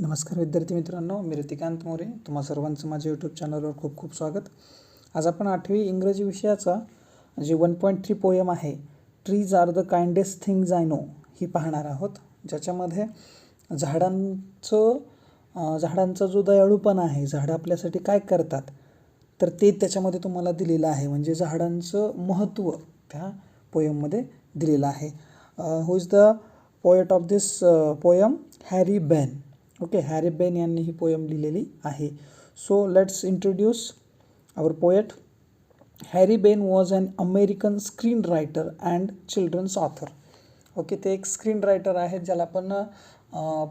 नमस्कार विद्यार्थी मित्रांनो, मी ऋतिकांत मोरे. तुम्हा सर्वांचं माझ्या यूट्यूब चॅनलवर खूप खूप स्वागत. आज आपण 8वी इंग्रजी विषयाचा जे 1.3 पोयम आहे, trees are the kindest things I know, ही पाहणार आहोत. ज्याच्यामध्ये झाडांचा जो दयाळूपणा आहे, झाडं आपल्यासाठी काय करतात, तर ते त्याच्यामध्ये तुम्हाला दिलेलं आहे. म्हणजे झाडांचं महत्त्व त्या पोयममध्ये दिलेलं आहे. Who is the poet of this poem? Harry Behn. Okay, Harry Behn यांनी ही पोयम लिहिलेली आहे. So let's introduce our poet. Harry Behn was an American screenwriter and children's author. Okay, ते एक स्क्रीन रायटर आहेत, ज्याला आपण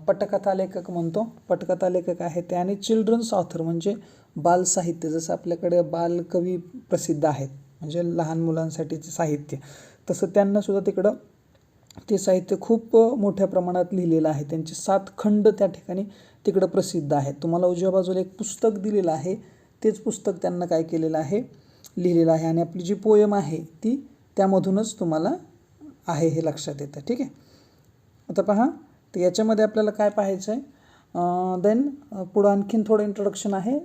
पटकथा लेखक म्हणतो. पटकथा लेखक आहेत ते, आणि चिल्ड्रन्स ऑथर म्हणजे बालसाहित्य. जसं आपल्याकडे बालकवी प्रसिद्ध आहेत, म्हणजे लहान मुलांसाठीचे साहित्य, तसं त्यांनासुद्धा तिकडं ते साहित्य खूप मोठ्या प्रमाणात लिहिलेलं आहे. त्यांचे 7 खंड त्या ठिकाणी तिकडं प्रसिद्ध आहेत. तुम्हाला उजव्या बाजूला एक पुस्तक दिलेलं आहे, तेच पुस्तक त्यांना काय केलेलं आहे, लिहिलेलं आहे. आणि आपली जी पोयम आहे ती त्यामधूनच तुम्हाला आहे हे लक्षात येतं. ठीक आहे, आता पहा, तर याच्यामध्ये आपल्याला काय पाहायचं आहे. देन पुढं आणखीन थोडं इंट्रोडक्शन आहे,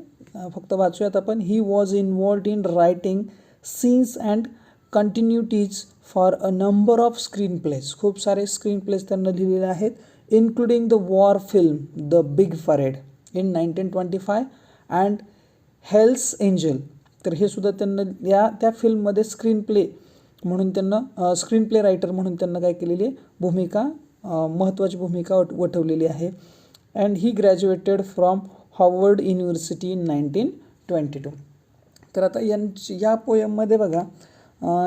फक्त वाचूयात आपण. He was involved in writing scenes and continuities for a number of screenplays. खूप सारे स्क्रीन प्लेज त्यांना लिहिलेले आहेत, including the war film The Big Parade in 1925 and Hell's Angel. तर हे सुद्धा त्यांना त्या फिल्ममध्ये स्क्रीन प्ले रायटर म्हणून त्यांना काय केलेली आहे, महत्त्वाची भूमिका वठवलेली आहे. And he graduated from Harvard university in 1922. तर आता या पोयममध्ये बघा,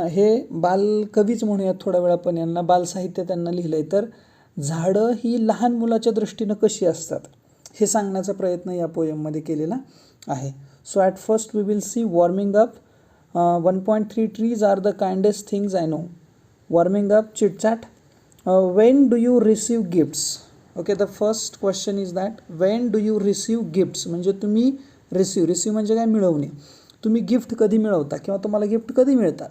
हे बालकवीच म्हणूयात थोड्या वेळा, पण यांना बालसाहित्य त्यांना लिहिलं आहे. तर झाडं ही लहान मुलाच्या दृष्टीनं कशी असतात हे सांगण्याचा प्रयत्न या पोयममध्ये केलेला आहे. So at first we will see warming up. 1.3 trees are the kindest things I know. Warming up, chitchat. When do you receive gifts? Okay, the first question is that when do you receive gifts. म्हणजे तुम्ही receive म्हणजे काय, मिळवणे. तुम्ही gift कधी मिळवता किंवा तुम्हाला गिफ्ट कधी मिळतात?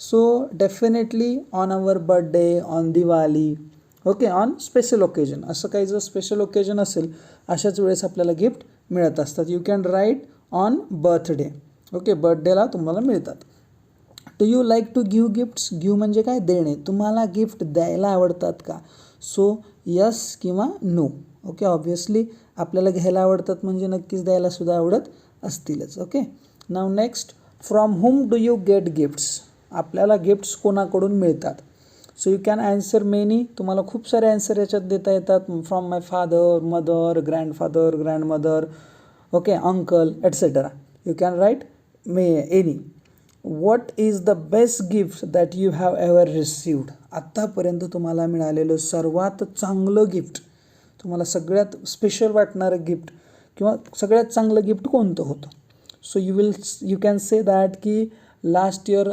So definitely on our birthday, on Diwali, okay, on special occasion. असं काही जर स्पेशल ओकेजन असेल, अशाच वेळेस आपल्याला गिफ्ट मिळत असतात. You can write on birthday. Okay, बर्थडेला तुम्हाला मिळतात. Do you like to give gifts? Give म्हणजे काय, देणे. तुम्हाला गिफ्ट द्यायला आवडतात का? सो यस किंवा नो. ओके, ऑब्व्हियसली आपल्याला घ्यायला आवडतात म्हणजे नक्कीच द्यायला सुद्धा आवडत असतीलच. Okay, now next, from whom do you get gifts? आपल्याला गिफ्ट्स कोणाकडून मिळतात? So you can answer many. तुम्हाला खूप सारे ॲन्सर याच्यात देता येतात. From my father, mother, grandfather, grandmother, okay, uncle, etcetera. You can write any. What is the best gift that you have ever received? आत्तापर्यंत तुम्हाला मिळालेलं सर्वात चांगलं गिफ्ट, तुम्हाला सगळ्यात स्पेशल वाटणारं गिफ्ट किंवा सगळ्यात चांगलं गिफ्ट कोणतं होतं? So you can say that की last year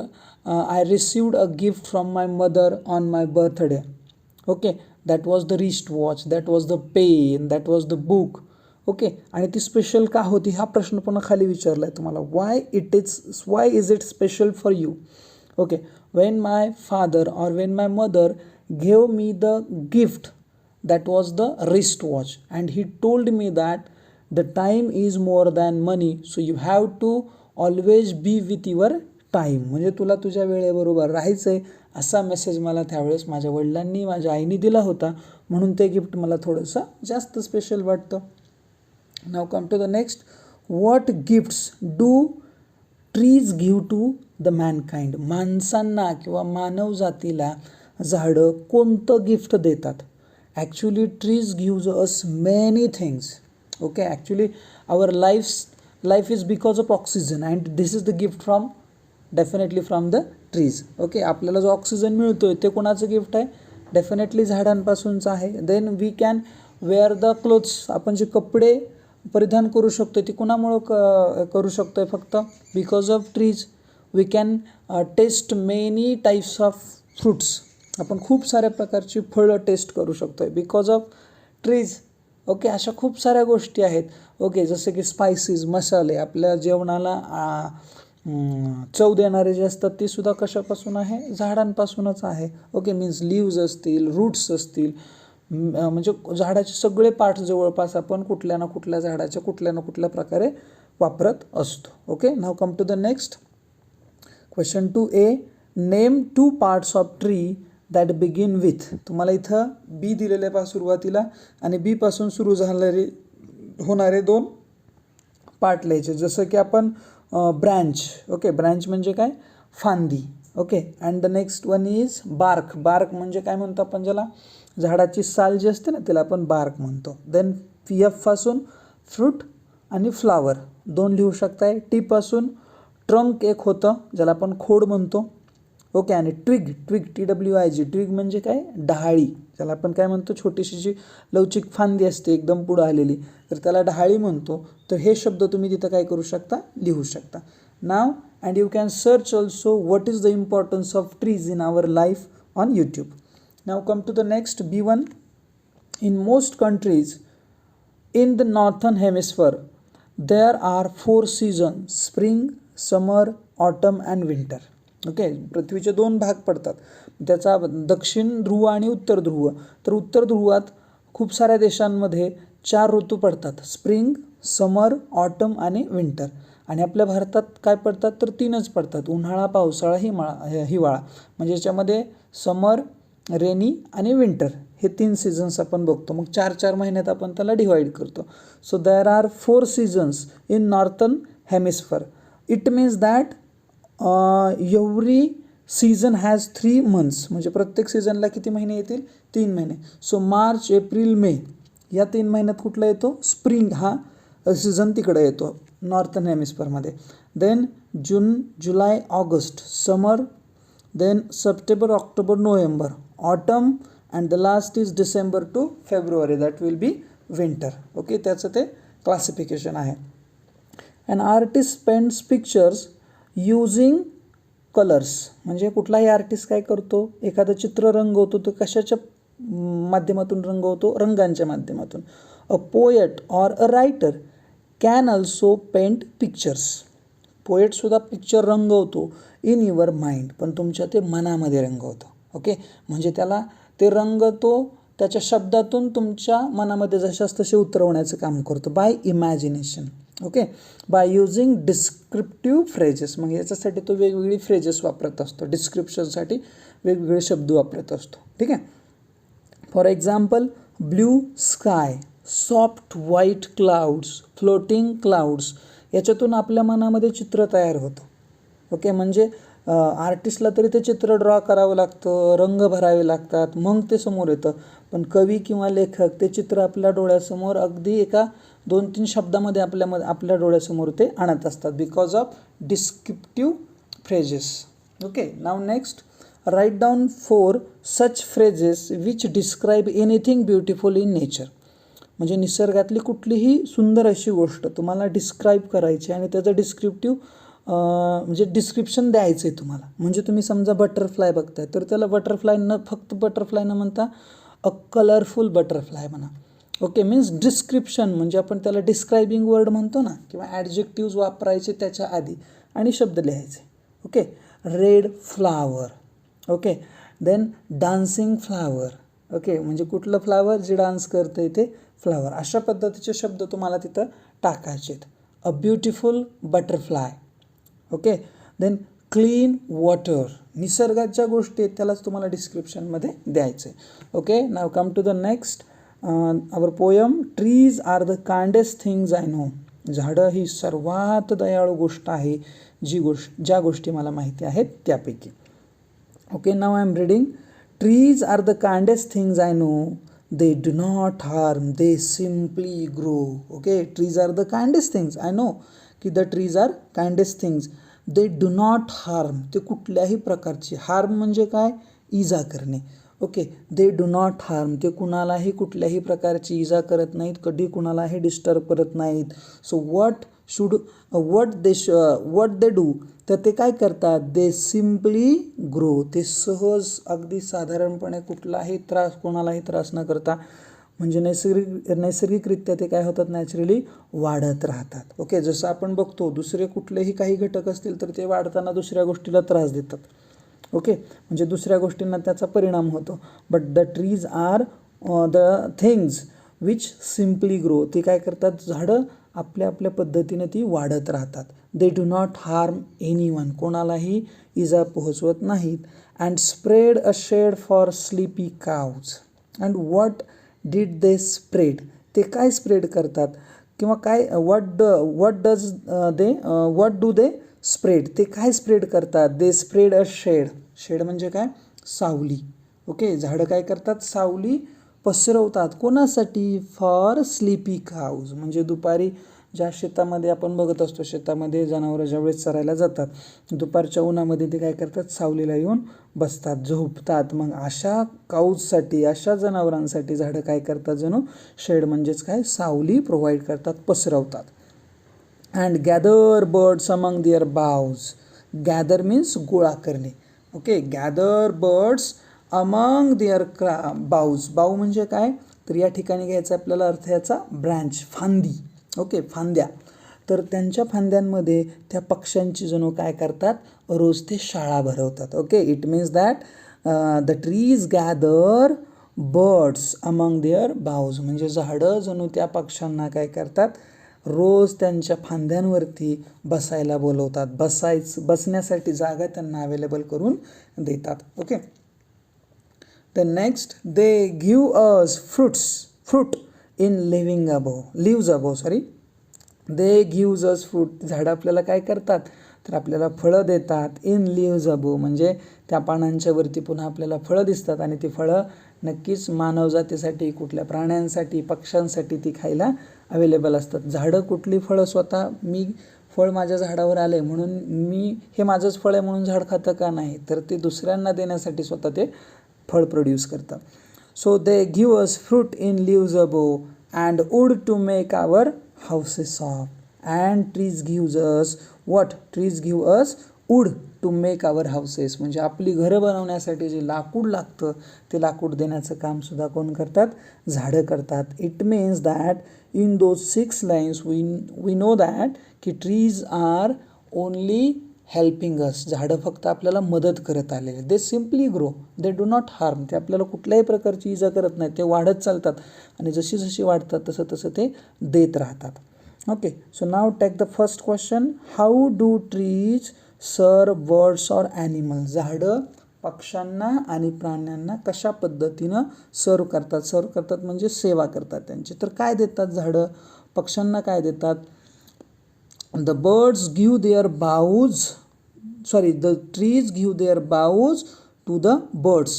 I received a gift from my mother on my birthday. Okay, that was the wrist watch, that was the pen, that was the book. Okay, आणि ती special का होती हा प्रश्न पुन्हा खाली विचारला आहे तुम्हाला. Y is it special for you? Okay, Wien my father or Wien my mother gave me the gift that was the wristwatch and he told me that the time is more than money, so you have to always be with your time. म्हणजे तुला तुझ्या वेळेबरोबर राहायचं आहे, असा message मला त्यावेळेस माझ्या वडिलांनी, माझ्या आईने दिला होता. म्हणून ते गिफ्ट मला थोडंसं जास्त स्पेशल वाटतं. Now come to the next. What gifts do trees give to the mankind? माणसांना किंवा मानव जातीला झाडं कोणतं गिफ्ट देतात? Actually trees gives us many things. Okay, actually our life is because of oxygen and this is the gift definitely from the trees. Okay, आपल्याला जो oxygen मिळतोय ते कोणाचं गिफ्ट आहे? डेफिनेटली झाडांपासूनचं आहे. Then we can wear the clothes. आपण जे कपडे परिधान करू शकतो ते कुणामुळं करू शकतोय? फक्त because of trees. We can taste many types of fruits. आपण खूप साऱ्या प्रकारची फळं टेस्ट करू शकतो आहे बिकॉज ऑफ ट्रीज. ओके, अशा खूप साऱ्या गोष्टी आहेत. ओके, जसे की स्पायसीज, मसाले, आपल्या जेवणाला चव देणारे जे असतात ते सुद्धा कशापासून आहे? झाडांपासूनच आहे. ओके, मीन्स लीव्ज असतील, रूट्स असतील, म्हणजे झाडाचे सगळे पार्ट जवळपास आपण कुठल्या ना कुठल्या झाडाच्या कुठल्या ना कुठल्या प्रकारे वापरत असतो. Okay, now come to the next question 2A. Name 2 parts of tree that begin with. तुम्हाला इथं बी दिलेले पहा सुरुवातीला आणि बी पासून सुरू झाणारे होणारे 2 पार्ट लिहायचे. जसं की आपण ब्रँच. ओके, ब्रँच म्हणजे काय, फांदी. Okay, and the next one is bark. Bark म्हणजे काय म्हणतो आपण, ज्याला झाडाची साल जी असते ना त्याला आपण बार्क म्हणतो. देन एफ पासून फ्रूट आणि फ्लावर 2 लिहू शकताय. टी पासून ट्रंक एक होतं ज्याला आपण खोड म्हणतो. ओके, आणि ट्विग, ट्विग TWIG, ट्विग म्हणजे काय, डहाळी, ज्याला आपण काय म्हणतो, छोटीशी जी लवचिक फांदी असते एकदम पुढं आलेली, तर त्याला डहाळी म्हणतो. तर हे शब्द तुम्ही तिथं काय करू शकता, लिहू शकता. Now and you can search also what is the importance of trees in our life on YouTube. Now come to the next B1. In most countries in the northern hemisphere there are 4 seasons: spring, summer, autumn and winter. Okay, पृथ्वीचे 2 भाग पडतात. त्याचा दक्षिण ध्रुव आणि उत्तर ध्रुव. तर उत्तर ध्रुवात खूप साऱ्या देशांमध्ये 4 ऋतू पडतात: स्प्रिंग, समर, ऑटम आणि विंटर. आणि आपल्या भारतात काय पडतात, तर 3च पडतात: उन्हाळा, पावसाळा, हिवाळा. म्हणजे याच्यामध्ये समर, रेनी आणि विंटर हे 3 सीझन्स आपण बघतो. मग 4-4 महिन्यात आपण त्याला डिवाईड करतो. So there are 4 seasons in northern hemisphere. It means that every season has 3 months. म्हणजे प्रत्येक सीझनला किती महिने येतील, 3 महिने. सो मार्च, एप्रिल, मे या 3 महिन्यात कुठला येतो, स्प्रिंग हा सीझन तिकडे येतो नॉर्थन हेमिस्फिअरमध्ये. Then June, July, August summer. Then September, October, November autumn. And the last is December to February, that will be winter. Okay, त्याचं ते क्लासिफिकेशन आहे. And artist paints pictures using colours. म्हणजे कुठलाही artist काय करतो, एखादं चित्र रंगवतो, तो कशाच्या माध्यमातून रंगवतो, रंगांच्या माध्यमातून. A poet or a writer can also paint pictures. पोएटसुद्धा पिक्चर रंगवतो इन युअर माइंड, पण तुमच्या ते मनामध्ये रंगवतो. ओके, म्हणजे त्याला ते रंग तो त्याच्या शब्दातून तुमच्या मनामध्ये जशास तसे उतरवण्याचं काम करतो, by imagination. Okay, by using descriptive phrases. मग याच्यासाठी तो वेगवेगळी फ्रेजेस वापरत असतो, डिस्क्रिप्शनसाठी वेगवेगळे शब्द वापरत असतो. ठीक आहे. For example, blue sky, soft white clouds, floating clouds. याच्यातून आपल्या मनामध्ये चित्र तयार होतं. ओके, म्हणजे आर्टिस्टला तरी ते चित्र ड्रॉ करावं लागतं, रंग भरावे लागतात, मग ते समोर येतं. पण कवी किंवा लेखक ते चित्र आपल्या डोळ्यासमोर अगदी एका 2-3 शब्दामध्ये आपल्या डोळ्यासमोर ते आणत असतात, because of descriptive phrases. Okay, now next, write down 4 such phrases which describe anything beautiful in nature. म्हणजे निसर्गातली कुठलीही सुंदर अशी गोष्ट तुम्हाला डिस्क्राईब करायची आणि त्याचं डिस्क्रिप्टिव्ह म्हणजे डिस्क्रिप्शन द्यायचं आहे तुम्हाला. म्हणजे तुम्ही समजा बटरफ्लाय बघताय, तर त्याला बटरफ्लाय न फक्त बटरफ्लाय न म्हणता अ कलरफुल बटरफ्लाय म्हणा. ओके, मीन्स डिस्क्रिप्शन म्हणजे आपण त्याला डिस्क्रायबिंग वर्ड म्हणतो ना, किंवा ॲडजेक्टिव्ज वापरायचे त्याच्या आधी आणि शब्द लिहायचे. Okay, red flower. Okay, then dancing flower. Okay, म्हणजे कुठलं फ्लावर, जे डान्स करतंय ते फ्लावर. अशा पद्धतीचे शब्द तुम्हाला तिथं टाकायचे आहेत. A beautiful butterfly. Okay, then clean water. निसर्गात ज्या गोष्टी आहेत त्यालाच तुम्हाला डिस्क्रिप्शनमध्ये द्यायचं आहे. Okay, now come to the next our poem. Trees are the kindest things I know. झाडं ही सर्वात दयाळू गोष्ट आहे, ज्या गोष्टी मला माहिती आहेत त्यापैकी. Okay, now I am reading. Trees are the kindest things I know. They do not harm, they simply grow. Okay, trees are the kindest things. I know की the trees are kindest things. They do not harm. ते कुठल्याही प्रकारची, harm म्हणजे काय, इजा करणे. Okay, they do not harm. ते कुणालाही कुठल्याही प्रकारची इजा करत नाहीत, कधी कुणालाही डिस्टर्ब करत नाहीत. सो what they do, तर ते काय करतात, दे सिम्पली ग्रो. ते सहज अगदी साधारणपणे कोणालाही त्रास न करता म्हणजे नैसर्गिकरित्या ते काय होतात, नॅचरली वाढत राहतात. ओके, जसं आपण बघतो दुसरे कुठलेही काही घटक असतील तर ते वाढताना दुसऱ्या गोष्टीला त्रास देतात. ओके, म्हणजे दुसऱ्या गोष्टींना त्याचा परिणाम होतो. But the trees are the things which simply grow. ती काय करतात, झाडं आपल्या आपल्या पद्धतीने ती वाढत राहतात. They do not harm anyone, कोणालाही इजा पोहोचवत नाहीत. And spread a shade for sleepy cows. And what did they spread, ते काय स्प्रेड करतात किंवा काय व्हॉट डू दे स्प्रेड, ते काय स्प्रेड करतात. They spread a shade, shade म्हणजे काय, सावली. ओके, झाडं काय करतात, सावली पसरवतात. कोणासाठी, फॉर स्लीपी काऊज, म्हणजे दुपारी ज्या शेतामध्ये आपण बघत असतो, शेतामध्ये जनावरं ज्यावेळेस चरायला जातात, दुपारच्या उन्हामध्ये ते काय करतात, सावलीला येऊन बसतात, झोपतात. मग अशा काऊजसाठी, अशा जनावरांसाठी झाडं काय करतात, जणू शेड म्हणजेच काय, सावली प्रोव्हाइड करतात, पसरवतात. And gather birds among their boughs. Gather means गोळा करणे. Okay, gather birds among their boughs. Bough म्हणजे काय, तर या ठिकाणी घ्यायचा आपल्याला अर्थ याचा ब्रँच, फांदी. ओके, फांद्या. तर त्यांच्या फांद्यांमध्ये त्या पक्ष्यांची जणू काय करतात, रोज ते शाळा भरवतात. Okay, it means that the trees gather birds among their boughs, म्हणजे झाडं जणू त्या पक्ष्यांना काय करतात, रोज त्यांच्या फांद्यांवरती बसायला बोलवतात. बसण्यासाठी जागा त्यांना अवेलेबल करून देतात. Okay, the next, they give us fruit in leaves above. They gives us fruit, झाडं आपल्याला काय करतात, तर आपल्याला फळं देतात. इन लिव्ज अबो म्हणजे त्या पानांच्या वरती पुन्हा आपल्याला फळं दिसतात, आणि ती फळं नक्कीच मानवजातीसाठी, कुठल्या प्राण्यांसाठी, पक्ष्यांसाठी ती खायला अवेलेबल असतात. झाडं कुठली फळं स्वतः, मी फळ माझ्या झाडावर आले म्हणून मी हे माझंच फळ आहे म्हणून झाड खातं का, नाही, तर ते दुसऱ्यांना देण्यासाठी स्वतः ते फळ प्रोड्यूस करतात. So they give us fruit in leaves above and wood to make our houses of. And trees gives us what, trees give us wood to make our houses, म्हणजे आपली घरं बनवण्यासाठी जे लाकूड लागतं ते लाकूड देण्याचं काम सुद्धा कोण करतात, झाडं करतात. It means that in those 6 lines we know that की trees are only helping us, झाडं फक्त आपल्याला मदत करत आलेले. They simply grow, they do not harm, ते आपल्याला कुठल्याही प्रकारची इजा करत नाहीत. ते वाढत चालतात आणि जशी जशी वाढतात तसं तसं ते देत राहतात. Okay, so now take the first question. How do trees serve birds or animals, झाडं पक्ष्यांना आणि प्राण्यांना कशा पद्धतीनं सर्व करतात म्हणजे सेवा करतात त्यांची. तर काय देतात झाडं पक्ष्यांना, काय देतात, the birds give their boughs, the trees give their boughs to the birds.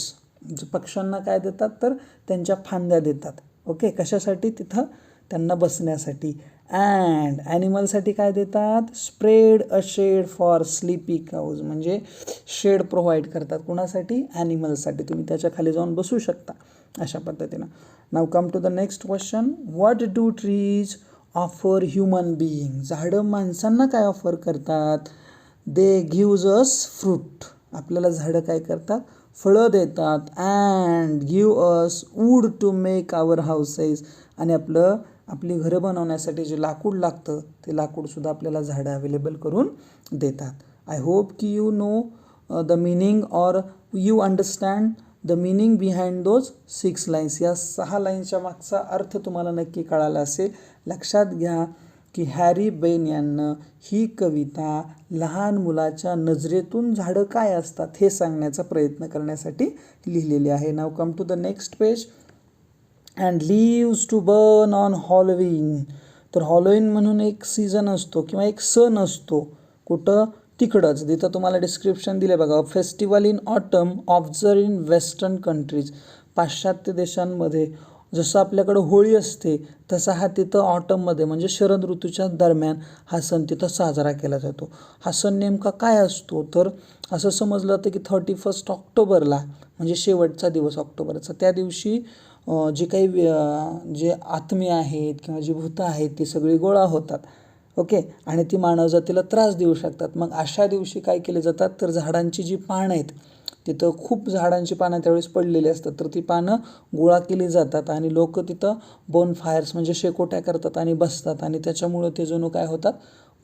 पक्ष्यांना काय देतात, तर त्यांच्या फांद्या देतात. ओके, कशासाठी, तिथं त्यांना बसण्यासाठी. अँड ॲनिमलसाठी काय देतात, spread a shade for sleepy cows, म्हणजे शेड प्रोव्हाइड करतात. कुणासाठी, ॲनिमल्ससाठी, तुम्ही त्याच्या खाली जाऊन बसू शकता अशा पद्धतीनं. Now come to the next question. What do trees offer human being, झाडं माणसांना काय ऑफर करतात. दे गिव्ज अस फ्रूट, आपल्याला झाडं काय करतात, फळं देतात. And give us wood to make our houses, आणि आपली घरं बनवण्यासाठी जे लाकूड लागतं ते लाकूडसुद्धा आपल्याला झाडं अवेलेबल करून देतात. आय होप की you know the meaning or you understand the meaning behind those 6 lines. या 6 लाईन्सच्या मागचा अर्थ तुम्हाला नक्की कळाला असेल. लक्षात घ्या की हॅरी बेन यांनं ही कविता लहान मुलाच्या नजरेतून झाडं काय असतात हे सांगण्याचा प्रयत्न करण्यासाठी लिहिलेली आहे. Now come to the next page. And leaves to burn on Halloween. तर हॉलोवीन म्हणून एक सीझन असतो किंवा एक सण असतो, कुठं, तिकडंच, तिथं तुम्हाला डिस्क्रिप्शन दिले बघा. Festival in autumn observe in western countries. पाश्चात्य देशांमध्ये जसं आपल्याकडं होळी असते तसा हा तिथं ऑटममध्ये म्हणजे शरद ऋतूच्या दरम्यान हा सण तिथं साजरा केला जातो. हा सण नेमका काय असतो, तर असं समजलं जातं की 31 ऑक्टोबरला म्हणजे शेवटचा दिवस ऑक्टोबरचा, त्या दिवशी जे काही जे आत्मे आहेत किंवा जी भूतं आहेत ती सगळी गोळा होतात. ओके, आणि ती मानवजातीला त्रास देऊ शकतात. मग अशा दिवशी काय केले जातात, तर झाडांची जी पानं आहेत तिथं खूप झाडांची पानं त्यावेळेस पडलेली असतात, तर ती पानं गोळा केली जातात आणि लोक तिथं बोनफायर्स म्हणजे शेकोट्या करतात आणि बसतात, आणि त्याच्यामुळं ते जणू काय होतात,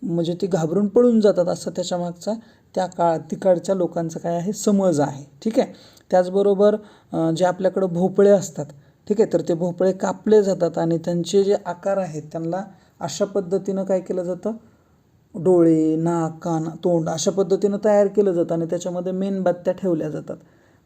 म्हणजे ती घाबरून पळून जातात, असं त्याच्यामागचा त्या तिकडच्या लोकांचं काय आहे समज आहे. ठीक आहे. त्याचबरोबर जे आपल्याकडं भोपळे असतात ठीक आहे. तर ते भोपळे कापले जातात आणि त्यांचे जे आकार आहेत त्यांना अशा पद्धतीनं काय केलं जातं, डोळे, नाक, कान, तोंड अशा पद्धतीनं तयार केलं जातं आणि त्याच्यामध्ये मेणबत्त्या ठेवल्या जातात.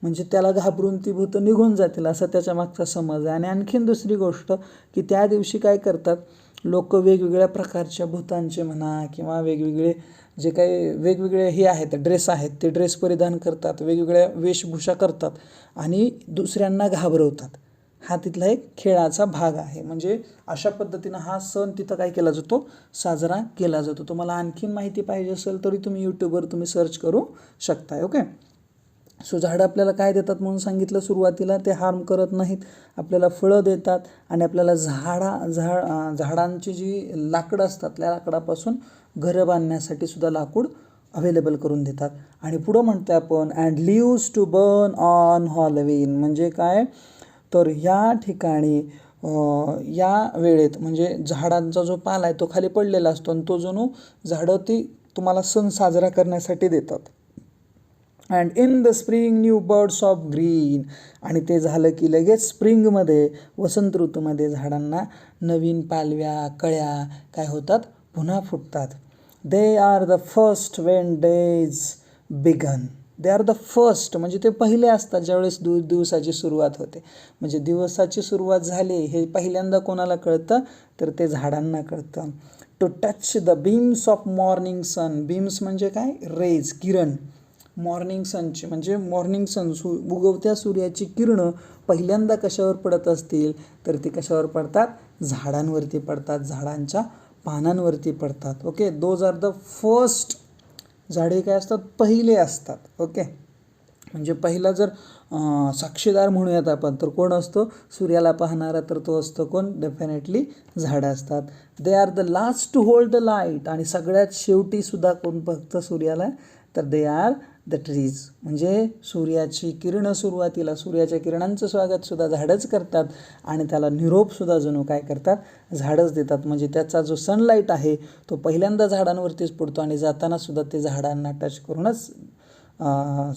म्हणजे त्याला घाबरून ती भूतं निघून जातील असा त्याच्या मागचा समज आहे. आणि आणखीन दुसरी गोष्ट की त्या दिवशी काय करतात लोक, वेगवेगळ्या प्रकारच्या भूतांचे म्हणा किंवा वेगवेगळे जे काही वेगवेगळे हे आहेत ड्रेस आहेत ते ड्रेस परिधान करतात, वेगवेगळ्या वेशभूषा करतात आणि दुसऱ्यांना घाबरवतात. हा तिथला एक खेळाचा भाग आहे. म्हणजे अशा पद्धतीनं हा सण तिथं काय केला जातो, साजरा केला जातो. तुम्हाला आणखीन माहिती पाहिजे असेल तरी तुम्ही यूट्यूबवर तुम्ही सर्च करू शकताय. ओके. सो झाडं आपल्याला काय देतात म्हणून सांगितलं सुरुवातीला, ते हार्म करत नाहीत, आपल्याला फळं देतात आणि आपल्याला झाडांची जी लाकडं असतात त्या लाकडापासून घरं बांधण्यासाठी सुद्धा लाकूड अवेलेबल करून देतात. आणि पुढं म्हणतो आपण and leaves to burn on Halloween. म्हणजे काय तर ह्या ठिकाणी या वेळेत म्हणजे झाडांचा जो पाला आहे तो खाली पडलेला असतो आणि तो जणू झाडं ती तुम्हाला सण साजरा करण्यासाठी देतात. And in the spring new birds of green. आणि ते झालं की लगेच स्प्रिंगमध्ये, वसंत ऋतूमध्ये झाडांना नवीन पालव्या, कळ्या काय होतात, पुन्हा फुटतात. They are the first when days begin. They are the first म्हणजे ते पहिले असतात ज्यावेळेस दिवसाची सुरुवात होते. म्हणजे दिवसाची सुरुवात झाली हे पहिल्यांदा कोणाला कळतं तर ते झाडांना कळतं. To touch the beams of morning sun. Beams म्हणजे काय, रेज, किरण. मॉर्निंग सनची म्हणजे मॉर्निंग सन उगवत्या सूर्याची किरणं पहिल्यांदा कशावर पडत असतील तर ती कशावर पडतात, झाडांवरती पडतात, झाडांच्या पानांवरती पडतात. Okay. Those are the first. झाडे काय असतात, पहिले असतात. ओके. म्हणजे पहिला जर साक्षीदार म्हणूयात आपण तर कोण असतो, सूर्याला पाहणारा तर तो असतो कोण, डेफिनेटली झाडं असतात. They are the last to hold the light. आणि सगळ्यात शेवटी सुद्धा कोण बघतं सूर्याला तर दे आर द ट्रीज. म्हणजे सूर्याची किरणं सुरुवातीला, सूर्याच्या किरणांचं स्वागतसुद्धा झाडंच करतात आणि त्याला निरोपसुद्धा जणू काय करतात, झाडंच देतात. म्हणजे त्याचा जो सनलाईट आहे तो पहिल्यांदा झाडांवरतीच पडतो आणि जातानासुद्धा ते झाडांना टच करूनच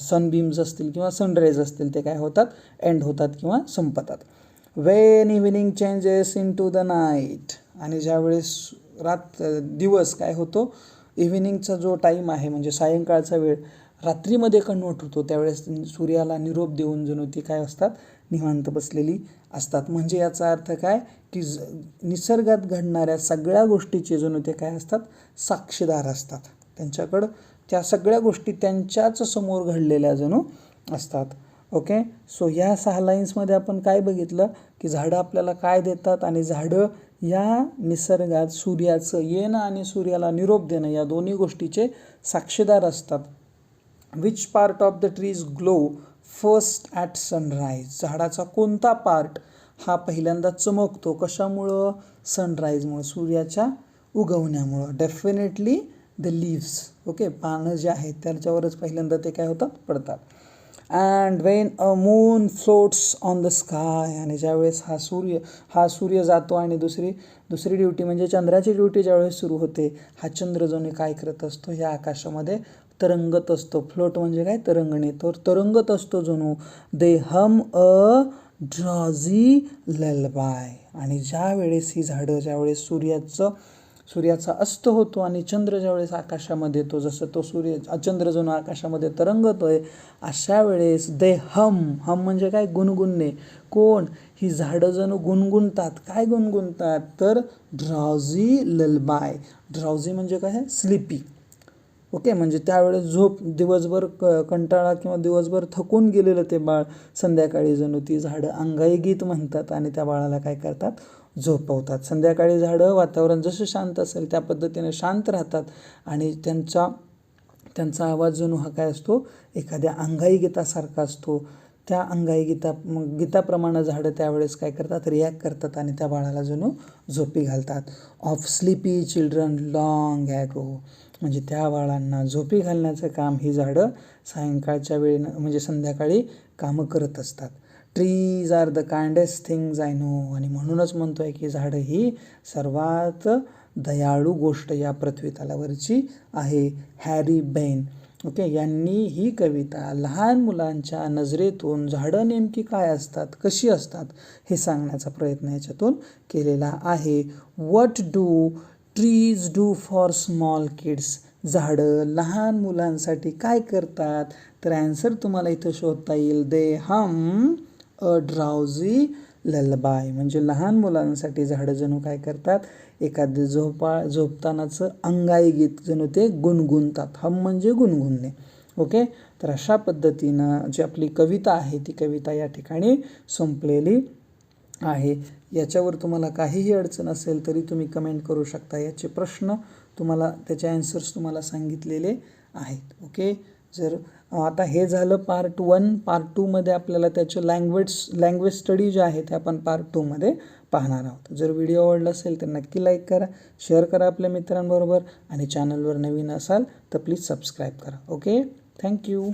सनबीम्स असतील किंवा सनराईज असतील ते काय होतात, एंड होतात किंवा संपतात. When evening changes into the night. आणि ज्यावेळेस दिवस काय होतो, इव्हिनिंगचा जो टाईम आहे म्हणजे सायंकाळचा वेळ रात्रीमध्ये कन्वर्ट होतो त्यावेळेस सूर्याला निरोप देऊन जणू ती काय असतात, निवांत बसलेली असतात. म्हणजे याचा अर्थ काय की निसर्गात घडणाऱ्या सगळ्या गोष्टीचे जणू ते काय असतात, साक्षीदार असतात. त्यांच्याकडं त्या सगळ्या गोष्टी त्यांच्याच समोर घडलेल्या जणू असतात. ओके. सो ह्या 6 लाईन्समध्ये आपण काय बघितलं की झाडं आपल्याला काय देतात आणि झाडं या निसर्गात सूर्याचं येणं आणि सूर्याला निरोप देणं या दोन्ही गोष्टीचे साक्षीदार असतात. Which part of the trees glow first at sunrise. झाडाचा कोणता पार्ट हा पहिल्यांदा चमकतो, कशामुळं, सनराईजमुळं, सूर्याच्या उगवण्यामुळं. Definitely the leaves. ओके. पानं जे आहेत त्याच्यावरच पहिल्यांदा ते काय होतात, पडतात. And when a moon floats on the sky. आणि ज्यावेळेस हा सूर्य जातो आणि दुसरी ड्युटी म्हणजे चंद्राची ड्युटी ज्यावेळेस सुरू होते, हा चंद्र जणू काय करत असतो, या आकाशामध्ये तरंगत असतो. फ्लोट म्हणजे काय, तरंगणे. तर तरंगत असतो जणू. दे हम अ ड्रॉझी ललबाय. आणि ज्या वेळेस ही झाडं, ज्यावेळेस सूर्याचा अस्त होतो आणि चंद्र ज्यावेळेस आकाशामध्ये येतो, जसं तो चंद्र जणू आकाशामध्ये तरंगतोय, अशा वेळेस दे हम म्हणजे काय, गुणगुणणे. कोण, ही झाडं जणू गुणगुणतात. काय गुणगुणतात तर ड्रॉझी ललबाय. ड्रॉझी म्हणजे काय, स्लिपी. ओके. म्हणजे त्यावेळेस झोप, दिवसभर कंटाळा किंवा दिवसभर थकून गेलेलं ते बाळ संध्याकाळी जणू ती झाडं अंगाई गीत म्हणतात आणि त्या बाळाला काय करतात, झोपवतात. संध्याकाळी झाडं वातावरण जसं शांत असेल त्या पद्धतीने शांत राहतात आणि त्यांचा आवाज जणू हा काय असतो, एखाद्या अंगाई गीतासारखा असतो. त्या अंगाई गीताप्रमाणे झाडं त्यावेळेस काय करतात, रिॲक्ट करतात आणि त्या बाळाला जणू झोपी घालतात. Of sleepy children long ago. म्हणजे त्या बाळांना झोपी घालण्याचं काम ही झाडं सायंकाळच्या वेळेनं म्हणजे संध्याकाळी कामं करत असतात. Trees are the kindest things I know. आणि म्हणूनच म्हणतो आहे की झाडं ही सर्वात दयाळू गोष्ट या पृथ्वी तलावरची आहे. Harry Behn. ओके, यांनी ही कविता लहान मुलांच्या नजरेतून झाडं नेमकी काय असतात, कशी असतात हे सांगण्याचा प्रयत्न याच्यातून केलेला आहे. What do trees do for small kids? झाडं लहान मुलांसाठी काय करतात? तर ॲन्सर तुम्हाला इथं शोधता येईल. दे हम अ ड्राउझी ललबाय. म्हणजे लहान मुलांसाठी झाडं जणू काय करतात, एखादं झोपतानाचं अंगाई गीत जणू ते गुणगुणतात. हम म्हणजे गुणगुणणे. ओके, तर अशा पद्धतीनं जी आपली कविता आहे ती कविता या ठिकाणी संपलेली आहे. याच्यावर तुम्हाला काहीही अडचण असेल तरी तुम्ही कमेंट करू शकता. याचे प्रश्न तुम्हाला, त्याचे ॲन्सर्स तुम्हाला सांगितलेले आहेत. ओके, जर आता हे झालं पार्ट 1. पार्ट 2मध्ये आपल्याला त्याचे लँग्वेज स्टडी जे आहे ते आपण पार्ट 2मध्ये पाहणार आहोत. जर व्हिडिओ आवडला असेल तर नक्की लाईक करा, शेअर करा आपल्या मित्रांबरोबर आणि चॅनलवर नवीन असाल तर प्लीज सबस्क्राईब करा. Okay, thank you.